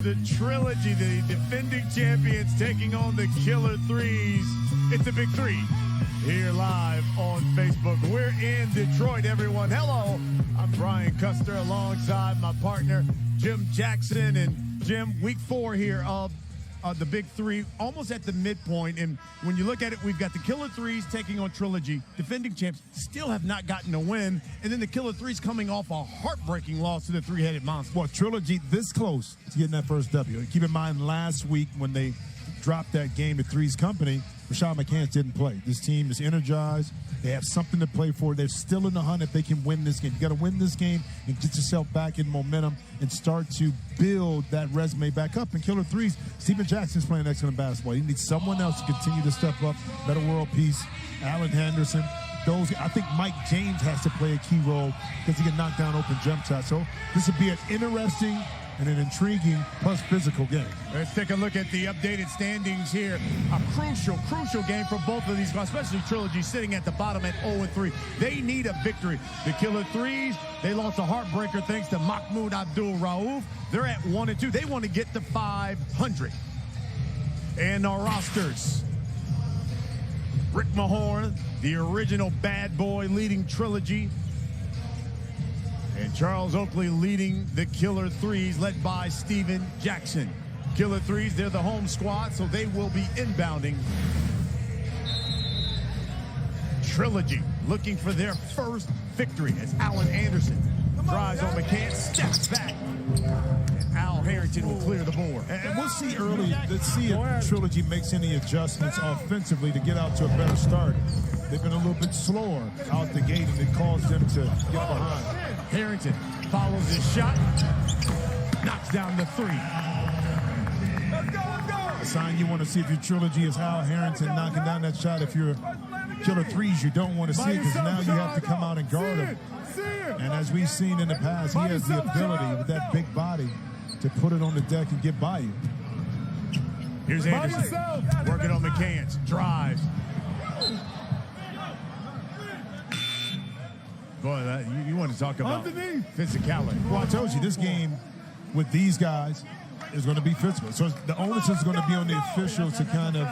The Trilogy, the defending champions taking on the Killer 3's. It's the Big 3 here live on Facebook. We're in Detroit, everyone. Hello, I'm Brian Custer alongside my partner, Jim Jackson. And Jim, week 4 here of the Big 3, almost at the midpoint. And when you look at it, we've got the Killer 3's taking on Trilogy, defending champs, still have not gotten a win. And then the Killer 3's coming off a heartbreaking loss to the three-headed monster. Well, Trilogy this close to getting that first W. And keep in mind, last week when they dropped that game to 3's company, Rashad McCants didn't play. This team is energized. They have something to play for. They're still in the hunt if they can win this game. You got to win this game and get yourself back in momentum and start to build that resume back up. And Killer 3's, Steven Jackson's playing excellent basketball. He needs someone else to continue to step up. Better world peace. Allen Henderson. I think Mike James has to play a key role because he can knock down open jump shots. So this would be an interesting and an intriguing plus physical game. Let's take a look at the updated standings here. A crucial game for both of these, especially Trilogy sitting at the bottom at 0-3. They need a victory. The Killer 3's, they lost a heartbreaker thanks to Mahmoud Abdul-Rauf. They're at 1-2. They want to get to 500. And our rosters. Rick Mahorn, the original bad boy leading Trilogy. And Charles Oakley leading the Killer 3's, led by Steven Jackson. Killer 3's, they're the home squad, so they will be inbounding. Trilogy looking for their first victory as Allen Anderson drives on McCants, steps back. And Al Harrington will clear the board. And we'll see early, let's see if Trilogy makes any adjustments offensively to get out to a better start. They've been a little bit slower out the gate, and it caused them to get behind. Harrington follows his shot, knocks down the 3. A sign you want to see if your Trilogy is Al Harrington knocking down that shot. If you're Killer 3's, you don't want to see it because now you have to come out and guard him. And as we've seen in the past, he has the ability with that big body to put it on the deck and get by you. Here's Anderson working on McCants, drives. Boy, you want to talk about physicality. Well, I told you, this game with these guys is going to be physical. So the onus is going to be on the officials to kind of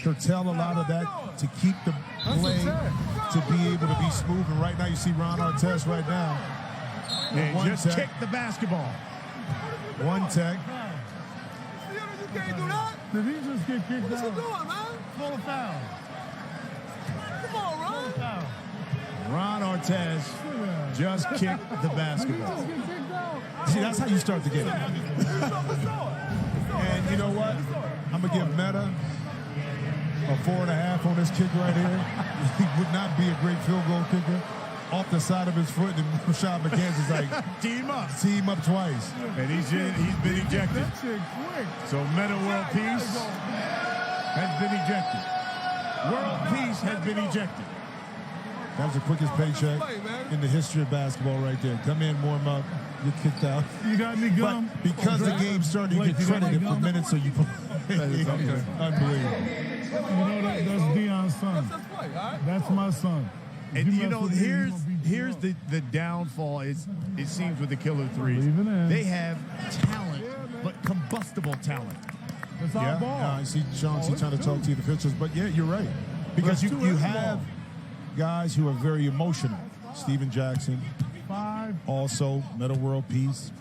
curtail a lot of that, to keep the play, to be able to be smooth. And right now, you see Ron Artest right now. And just kick the basketball. One tech. You can't do that. Did he just get kicked What out? you doing, man? Full foul. Come on, Ron. Full foul. Ron Artest just kicked the basketball. See, that's how you start the game. And you know what? I'm going to give Meta a 4.5 on this kick right here. He would not be a great field goal kicker. Off the side of his foot, and Rashad McCants is like, Team up twice. And he's been ejected. So Meta World Peace has been ejected. World Peace has been ejected. That was the quickest paycheck in the history of basketball right there. Come in, warm up, get kicked out. You got any gum? But because the game started, you get credited for minutes, so you play. Unbelievable. You know, that's Deion's son. That's my son. And you know, here's the downfall. It seems with the Killer 3's. They have talent, but combustible talent. It's our ball. I see Chauncey trying to talk to you, the officials, but yeah, you're right. Because you have guys who are very emotional. Steven Jackson, also Meta World Peace.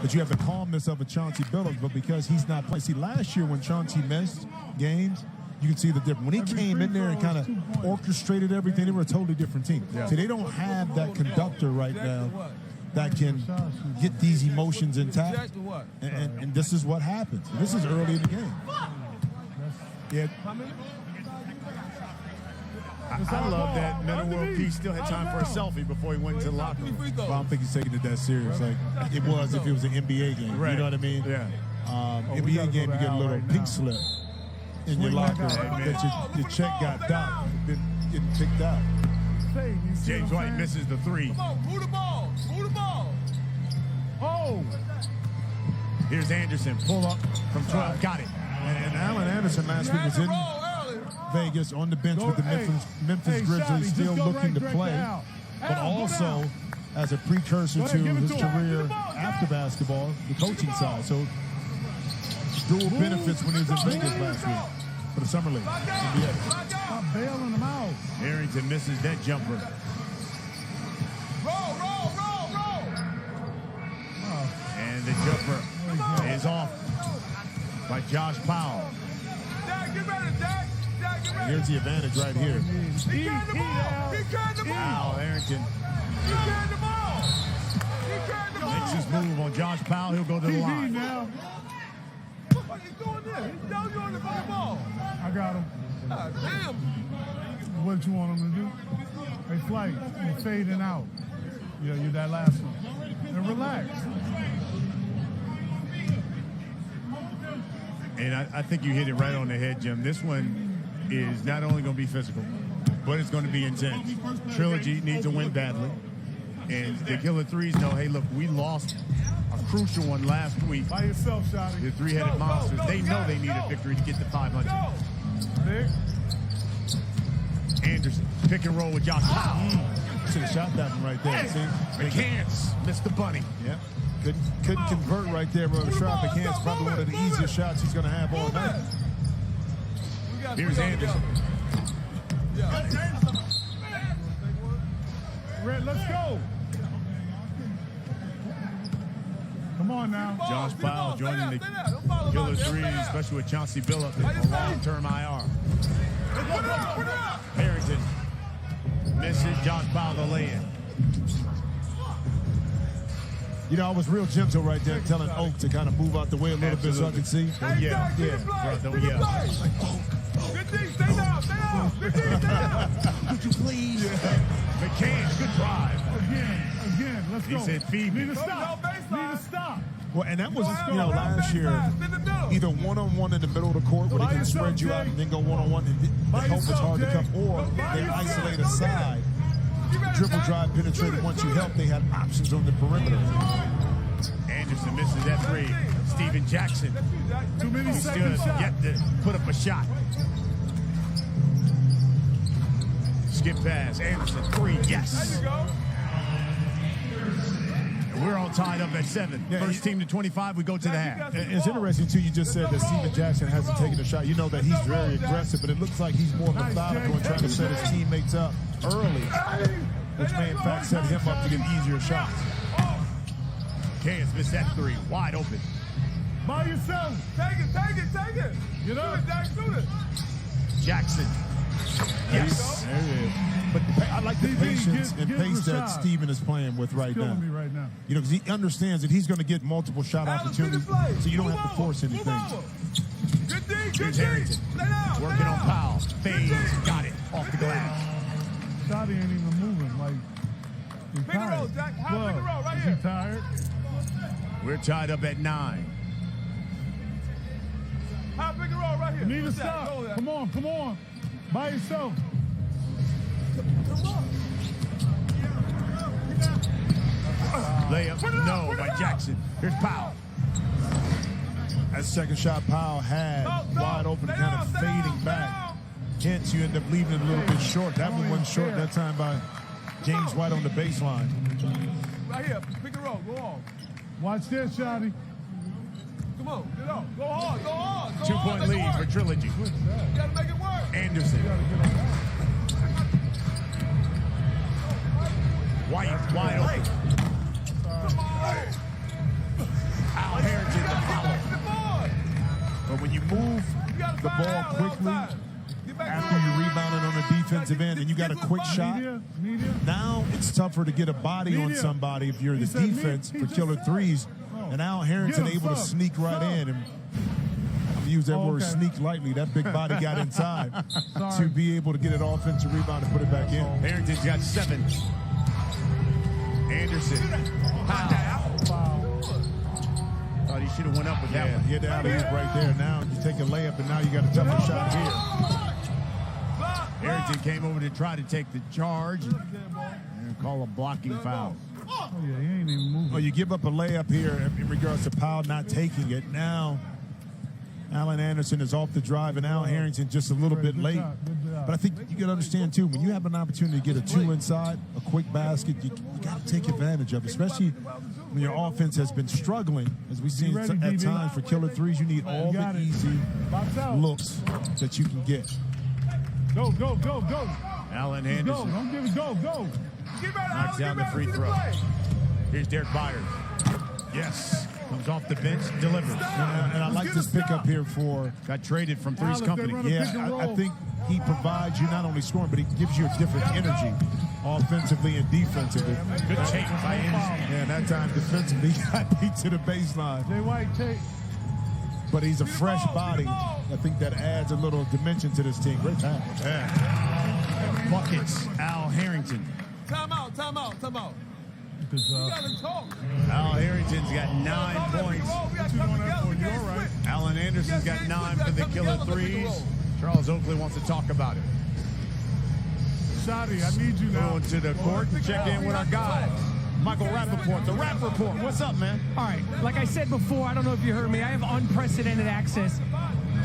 But you have the calmness of a Chauncey Billups, but because he's not playing. See, last year when Chauncey missed games, you can see the difference. When he came in there and kind of orchestrated everything, they were a totally different team. Yeah. So they don't have that conductor right now that can get these emotions intact. And this is what happens. And this is early in the game. Yeah. I love that Meta World Peace still had time for a selfie before he went into the locker room. Well, I don't think he's taking it that serious. Like it was if it was an NBA game. Right. You know what I mean? Yeah. NBA game, you get a little pink slip in your locker that your check got docked, getting kicked out. James White misses the 3. Come on, move the ball. Move the ball. Oh! Here's Anderson, pull up from 12, got it. And Allen Anderson last week was in Vegas on the bench with the Memphis Grizzlies, still looking to play, but also as a precursor to his career after basketball, the coaching side. So dual benefits when he was in Vegas last week for the Summer League. NBA. Stop bailing him out. Harrington misses that jumper. Roll. And the jumper is off by Josh Powell. Dad, get ready, Dad. Dad, get ready. Here's the advantage right here. He carried the ball. He carried the ball. Wow, Harrington He carried the ball. He carried the ball. makes his move on Josh Powell. He'll go to the line. now. What he doing there? He's down you on the fucking ball. I got him. God damn. What you want him to do? Hey, Flight, you're fading out. Yeah, you're that last one. And relax. And I think you hit it right on the head, Jim. This one is not only going to be physical, but it's going to be intense. Trilogy needs to win badly. And the Killer Threes know, hey, look, we lost a crucial one last week. By yourself, Shotty. The three-headed monsters, they know they need a victory to get to 500. Nick. Anderson, pick and roll with Josh Powell. Should have shot that one right there. See? McCants missed the bunny. Yeah. Couldn't convert right there, bro. Shot McCants probably one of the easiest shots he's going to have all night. Here's Anderson. Red, let's go. Come on now. Josh Powell joining the Killer Threes, especially with Chauncey Billups on long-term IR. Harrington misses. Josh Powell the lay-in. You know, I was real gentle right there telling Oak to kind of move out the way a little bit so I could see. Don't yell. Don't yell. Good D, stay down. Good D, stay down. Could you please? McCants, good drive. Again, let's go. He said, feed me. Need to stop. Need to stop. Well, and that was, last year, either one-on-one in the middle of the court where they can spread you out and then go one-on-one and the help is hard to come, or they isolate a side, dribble drive, penetrated. Once you help, they had options on the perimeter. Anderson misses that three. Steven Jackson. Too many He's still second shots. yet to put up a shot. Skip pass. Anderson, three. Yes. There you go. And we're all tied up at 7. Yeah, First team to 25, we go to the half. It's interesting, too, you just said that Steven Jackson hasn't taken a shot. You know that he's very aggressive, but it looks like he's more methodical in trying to set his teammates up early, which may, in fact, set him up to get easier shots. Cairns missed that three. Wide open. By yourself. Take it. Get up. Shoot it. Jackson. Yes. There it is. But I like the patience and pace that Steven is playing with right now. Killing me right now. You know, because he understands that he's going to get multiple shot opportunities, so you don't have to force anything. Good D. Here's Harrington. Working on Powell. Fades. Got it. Off the glass. Shotty ain't even moving. Like, he's Pick and roll, tired. Jack. High pick and roll right Is here. he tired? We're tied up at 9. High pick and roll right here. You need to What's that? stop. Go there. Come on. By yourself. Layup. No by Jackson. Here's Powell. That second shot Powell had wide open, kind of fading back. Hence, you end up leaving it a little bit short. That one wasn't short that time by James White on the baseline. Right here. Pick and roll. Go on. Watch this, Shotty. Come on. Get on. Go hard. 2-point lead for Trilogy. You gotta make it work. Anderson. White wide open. Al Harrington to follow. But when you move the ball quickly after you rebounded on the defensive end and you got a quick shot, now it's tougher to get a body on somebody if you're the defense for Killer Threes. And Al Harrington able to sneak right in. And I'm use that word sneak lightly. That big body got inside to be able to get an offensive rebound and put it back in. Harrington's got 7. Anderson. Thought he should have went up with that one. He had the alley-oop right there. Now you take a layup, and now you got a tougher shot here. Harrington came over to try to take the charge and call a blocking foul. Oh, yeah, he ain't even moving. Well, you give up a layup here in regards to Powell not taking it. Now Allen Anderson is off the drive, and Al Harrington just a little bit late. But I think you got to understand, too, when you have an opportunity to get a 2 inside, a quick basket, you got to take advantage of it, especially when your offense has been struggling. As we've seen at times for killer threes, you need all the easy looks that you can get. Go, go, go, go. Allen Go, Anderson don't give it, go. knocks down the free throw. Here's Derek Byers. Yes. Comes off the bench, delivers. And I like this pickup here for... Got traded from 3's company. Yeah, I think he provides you not only scoring, but he gives you a different energy offensively and defensively. Good change by Anderson. Yeah, that time defensively, he got beat to the baseline. Jay White, take. But he's a fresh body. I think that adds a little dimension to this team. Great pass. Yeah. Buckets, Al Harrington. Time out. Good job. Al Harrington's got 9 points. Allen Anderson's got 9 for the killer threes. Charles Oakley wants to talk about it. Shotty, I need you now. Going to the court to check in with our guy, Michael Rappaport. The Rap Report. What's up, man? All right, like I said before, I don't know if you heard me, I have unprecedented access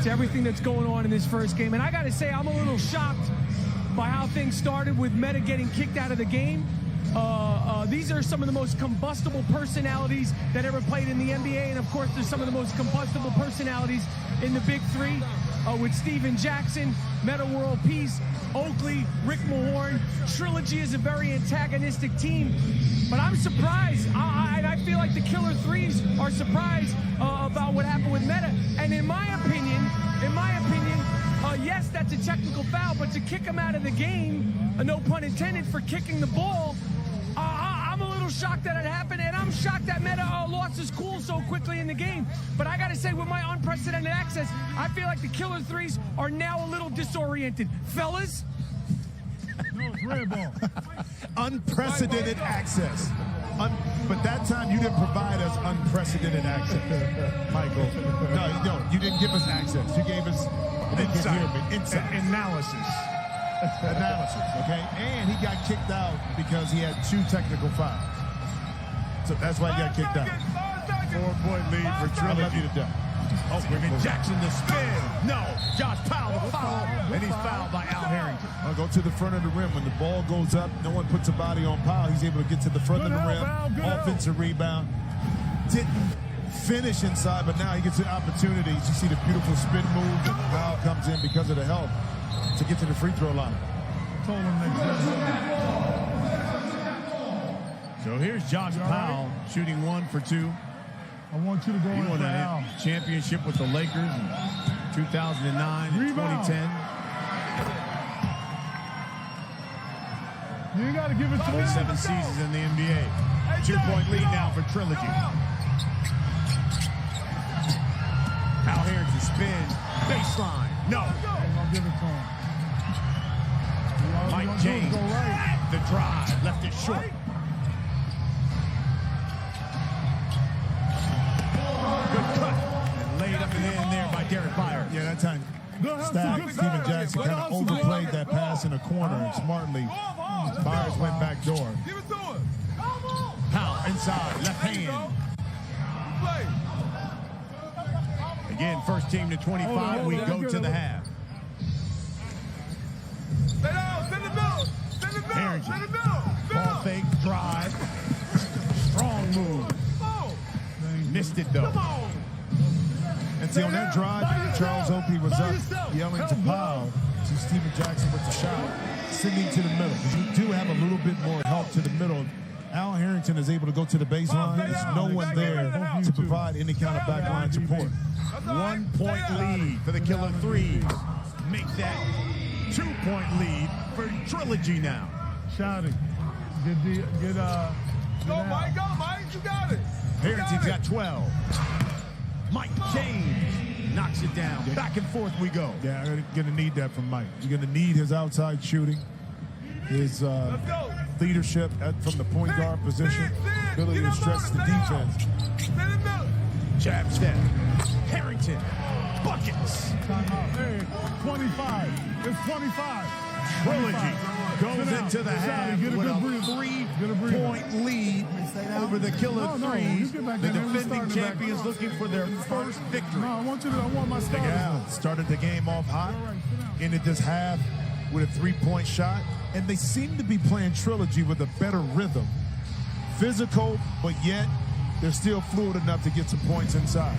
to everything that's going on in this first game. And I got to say, I'm a little shocked by how things started with Meta getting kicked out of the game. These are some of the most combustible personalities that ever played in the NBA. And, of course, there's some of the most combustible personalities in the Big 3 with Steven Jackson, Meta World Peace, Oakley, Rick Mahorn. Trilogy is a very antagonistic team. But I'm surprised. I feel like the killer threes are surprised about what happened with Meta. And in my opinion, yes, that's a technical foul, but to kick him out of the game, no pun intended, for kicking the ball, I'm a little shocked that it happened, and I'm shocked that Meta lost his cool so quickly in the game. But I got to say, with my unprecedented access, I feel like the killer threes are now a little disoriented. Fellas? No, it's red ball. Unprecedented access. But that time you didn't provide us unprecedented access, Michael. No, you didn't give us access. You gave us insight. Analysis, okay? And he got kicked out because he had 2 technical fouls. So that's why he got kicked out. 4-point lead for I love Trilogy. you to death. And Jackson the spin. No. Josh Powell the foul. And he's fouled by Al Harrington. I'll go to the front of the rim. When the ball goes up, no one puts a body on Powell. He's able to get to the front of the rim. Offensive rebound. Didn't finish inside, but now he gets the opportunities. You see the beautiful spin move. And Powell comes in because of the help to get to the free throw line. Told him So here's Josh Powell shooting 1 for 2. I want you to go He in won for a Al. championship with the Lakers in 2009 and Rebound. 2010. You got to give it to him. 27 seasons in the NBA. 2-point lead now for Trilogy. Al Harrington spin. Baseline. No. I'll give it to him. Mike James. The drive. Left it short. Good cut. And laid up and in there by Derek Byers. Yeah, that time Steven Jackson kind of overplayed that pass in a corner, and smartly Byers went back door. Give it to him. Powell inside, left hand. Again, first team to 25. We go to the half. Stay down. Send it down. Send it down. Harrington. Send it down. Ball fake, drive. Strong move. Missed it though. And see, on that drive, Charles Oakley was up yelling to Powell. See Steven Jackson with the shot, sending to the middle. Because you do have a little bit more help to the middle. Al Harrington is able to go to the baseline. There's no one there to provide any kind of backline support. 1-point lead for the killer threes. Make that 2-point lead for Trilogy now. Shotty. Get Go, Mike. Go, Mike. You got it. Harrington's got 12. Mike James knocks it down. Back and forth we go. Yeah, you're going to need that from Mike. You're going to need his outside shooting, his leadership from the point guard position, ability to stretch the defense. Jab step. Harrington. Buckets. Hey, 25. It's 25. Trilogy goes into the half with a 3-point lead over the Killer Threes. The defending champions looking for their first victory. No, I want my starters. Started the game off hot, ended this half with a 3-point shot, and they seem to be playing Trilogy with a better rhythm. Physical, but yet they're still fluid enough to get some points inside.